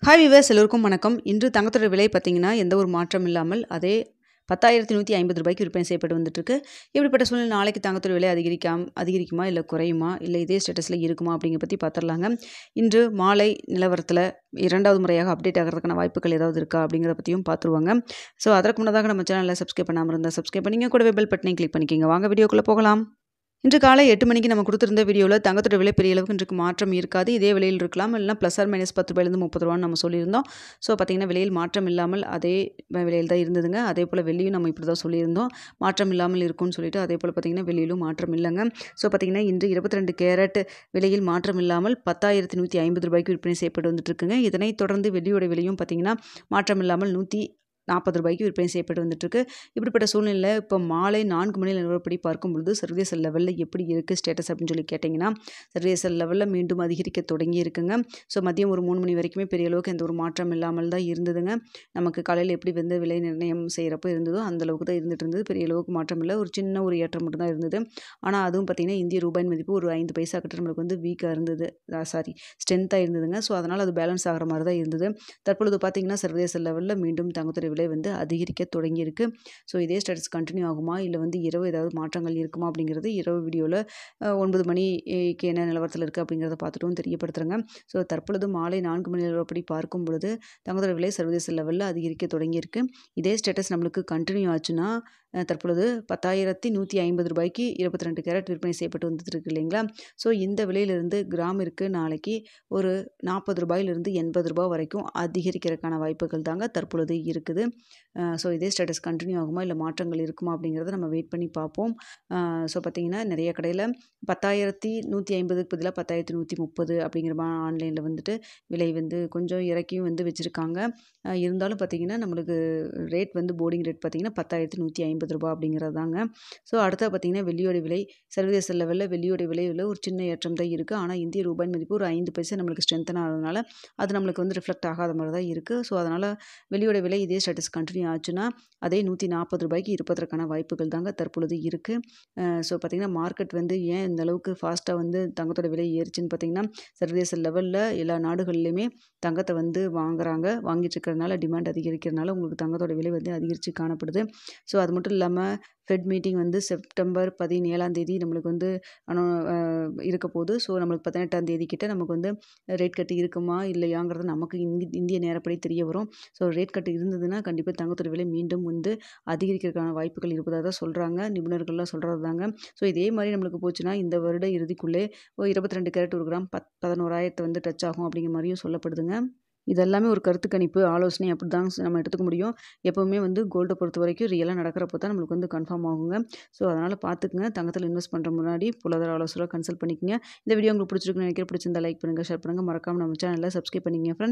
Hi viewers எல்லோருக்கும் வணக்கம். இன்று தங்கத்தோட விலை பார்த்தீங்கன்னா எந்த ஒரு மாற்றம் இல்லாமல் அதே 10,150 ரூபாய்க்கு விற்பனை செய்யப்பட்டு வந்துட்டுருக்கு. இப்படிப்பட்ட சூழ்நிலை நாளைக்கு தங்கத்தோட விலை அதிகரிக்குமா இல்லை குறையுமா இல்லை இதே ஸ்டேட்டஸில் இருக்குமா அப்படிங்கிற பற்றி பார்த்துடலாங்க. இன்று மாலை நிலவரத்தில் இரண்டாவது முறையாக அப்டேட் ஆகிறதுக்கான வாய்ப்புகள் ஏதாவது இருக்கா அப்படிங்கிறத பற்றியும் பார்த்துருவாங்க. ஸோ அதற்கு முன்னதாக நம்ம சேனலில் சப்ஸ்கிரைப் பண்ணாமல் இருந்தால் சப்ஸ்கிரைப் பண்ணிங்க, கூடவே பெல் பட்டனையும் கிளிக் பண்ணிக்கோங்க. வாங்க வீடியோக்குள்ளே போகலாம். இன்று காலை 8 மணிக்கு நம்ம கொடுத்திருந்த வீடியோவில் தங்கத்தோட விலை பெரிய அளவுக்கு இன்றைக்கு மாற்றம் இருக்காது, இதே விலையில் இருக்கலாம், இல்லைனா ப்ளஸ் ஆர் மைனஸ் 10 ரூபாயிலிருந்து 30 ரூபான்னு நம்ம சொல்லியிருந்தோம். ஸோ பார்த்திங்கன்னா விலையில் மாற்றம் இல்லாமல் அதே விலையில் தான் இருந்ததுங்க. அதே போல் வெள்ளியும் நம்ம இப்படி தான் சொல்லியிருந்தோம், மாற்றம் இல்லாமல் இருக்கும்னு சொல்லிட்டு. அதே போல் பார்த்திங்கன்னா வெள்ளியிலும் மாற்றம் இல்லைங்க. ஸோ பார்த்திங்கன்னா இன்று 22 கேரட் விலையில் மாற்றம் இல்லாமல் 10,150 ரூபாய்க்கு விற்பனை செய்யப்பட்டு வந்துட்டு இருக்குங்க. இதனைத் தொடர்ந்து வெள்ளியோட விலையும் பார்த்திங்கன்னா மாற்றம் இல்லாமல் 140 ரூபாய்க்கு விற்பனை செய்யப்பட்டு வந்துட்டுருக்கு. இப்படிப்பட்ட சூழ்நிலையில் இப்போ மாலை 4 மணி நிலவரப்படி பார்க்கும்பொழுது சர்வதேச லெவலில் எப்படி இருக்குது ஸ்டேட்டஸ் அப்படின்னு சொல்லி கேட்டிங்கன்னா, சர்வதேச லெவலில் மீண்டும் அதிகரிக்க தொடங்கி இருக்குங்க. ஸோ மதியம் ஒரு 3 மணி வரைக்குமே பெரிய அளவுக்கு எந்த ஒரு மாற்றம் இல்லாமல் தான் இருந்ததுங்க. நமக்கு காலையில் எப்படி வந்து விலை நிர்ணயம் செய்கிறப்போ இருந்ததோ அந்தளவுக்கு தான் இருந்துகிட்டு இருந்தது. பெரிய அளவுக்கு மாற்றம் இல்லை, ஒரு சின்ன ஒரு ஏற்றம் மட்டும் தான் இருந்தது. ஆனால் அதுவும் பார்த்திங்கன்னா இந்திய ரூபாயின் மதிப்பு ஒரு 5 பைசா கிட்ட நம்மளுக்கு வந்து வீக்காக இருந்தது, ஸ்ட்ரென்த்தாக இருந்ததுங்க. ஸோ அதனால் அது பேலன்ஸ் ஆகிற மாதிரி தான் இருந்தது. தற்பொழுது பார்த்திங்கன்னா சர்வதேச லெவலில் மீண்டும் தங்கத்தோட விலை வந்து அதிகரிக்க தொடங்கியிருக்கு. ஸோ இதே ஸ்டேட்டஸ் கண்டினியூ ஆகுமா இல்லை வந்து இரவு ஏதாவது மாற்றங்கள் இருக்குமா அப்படிங்கிறது இரவு வீடியோவில் 9 மணிக்கு என்ன நிலவரத்தில் இருக்குது அப்படிங்கிறத பார்த்துட்டும் தெரியப்படுத்துகிறேங்க. ஸோ தற்பொழுது மாலை 4 மணி நிலவரப்படி பார்க்கும் பொழுது தங்கத்தோட விலை சர்வதேச லெவலில் அதிகரிக்க தொடங்கியிருக்கு. இதே ஸ்டேட்டஸ் நம்மளுக்கு கண்டினியூ ஆச்சுன்னா தற்பொழுது 10,150 ரூபாய்க்கு 22 கேரட் விற்பனை செய்யப்பட்டு வந்துட்டு இருக்கு இல்லைங்களா. ஸோ இந்த விலையிலிருந்து கிராமிற்கு நாளைக்கு ஒரு 40 ரூபாயிலிருந்து 80 ரூபாய் வரைக்கும் அதிகரிக்கிறதுக்கான வாய்ப்புகள் தாங்க தற்பொழுது இருக்குது. ஸோ இதே ஸ்டேட்டஸ் கண்டினியூ ஆகுமா இல்லை மாற்றங்கள் இருக்குமா அப்படிங்கிறத நம்ம வெயிட் பண்ணி பார்ப்போம். ஸோ பார்த்திங்கன்னா நிறைய கடையில் 10,150க்கு பதிலாக 10,130 அப்படிங்கிற ஆன்லைனில் வந்துட்டு விலை வந்து கொஞ்சம் இறக்கியும் வந்து வச்சுருக்காங்க. இருந்தாலும் பார்த்திங்கன்னா நம்மளுக்கு ரேட் வந்து போர்டிங் ரேட் பார்த்திங்கன்னா 10,150 ரூபாய் அப்படிங்கிறது தாங்க. ஸோ அடுத்தா பார்த்திங்கன்னா வெள்ளியோட விலை சர்வதேச லெவலில் வெள்ளியோட விலையில் ஒரு சின்ன ஏற்றம் தான் இருக்குது. ஆனால் இந்திய ரூபாயின் மதிப்பு ஒரு 5 பைசா நம்மளுக்கு ஸ்ட்ரென்த்தன் ஆகிறதுனால அது நம்மளுக்கு வந்து ரிஃப்ளெக்ட் ஆகாத மாதிரி தான் இருக்குது. ஸோ அதனால் வெள்ளியோட விலை இதே ஸ்டேட்டஸ் கண்டினியூ ஆச்சுன்னா அதே 140 ரூபாய்க்கு இருப்பதற்கான வாய்ப்புகள் தாங்க தற்பொழுது இருக்குது. ஸோ பார்த்திங்கன்னா மார்க்கெட் வந்து ஏன் இந்த அளவுக்கு ஃபாஸ்ட்டாக வந்து தங்கத்தோட விலை ஏறிச்சுன்னு பார்த்திங்கன்னா சர்வதேச லெவலில் எல்லா நாடுகள்லையுமே தங்கத்தை வந்து வாங்கிட்டு இருக்கிறதுனால டிமாண்ட் அதிகரிக்கிறதுனால உங்களுக்கு தங்கத்தோட விலை வந்து அதிகரித்து காணப்படுது. ஸோ அது மட்டும் இல்லாமல் ஃபெட் மீட்டிங் வந்து செப்டம்பர் 17 நம்மளுக்கு வந்து இருக்க போகுது. ஸோ நம்மளுக்கு 18 கிட்ட நமக்கு வந்து ரேட் கட்டு இருக்குமா இல்லையாங்கிறது நமக்கு இந்திய நேரப்படி தெரிய வரும். ஸோ ரேட் கட்டு இருந்ததுன்னா கண்டிப்பாக தங்கத்தோட விலை மீண்டும் வந்து அதிகரிக்கிறதுக்கான வாய்ப்புகள் இருப்பதாக தான் சொல்கிறாங்க, நிபுணர்கள்லாம் சொல்கிறது தாங்க. ஸோ இதே மாதிரி நம்மளுக்கு போச்சுன்னா இந்த வருட இறுதிக்குள்ளே 22 கேரட் 1 கிராம் 11,000 வந்து டச் ஆகும் அப்படிங்கிற மாதிரியும் சொல்லப்படுதுங்க. இதெல்லாமே ஒரு கருத்து கணிப்பு ஆலோசனை அப்படி தான் நம்ம எடுத்துக்க முடியும். எப்போவுமே வந்து கோல்டை பொறுத்த வரைக்கும் ரியலாக நடக்கிறப்போ தான் நம்மளுக்கு வந்து கன்ஃபார்ம் ஆகுங்க. ஸோ அதனால் பார்த்துக்குங்க, தங்கத்தில் இன்வெஸ்ட் பண்ணுற முன்னாடி பொருளாதார ஆலோசனை கன்சல்ட் பண்ணிக்கங்க. இந்த வீடியோ உங்களுக்கு பிடிச்சிருக்குன்னு நினைக்கிறேன். பிடிச்சிருந்தா லைக் பண்ணுங்கள், ஷேர் பண்ணுங்கள், மறக்காமல் நம்ம சேனலில் சப்ஸ்கிரைப் பண்ணிக்கங்க ஃப்ரெண்ட்ஸ்.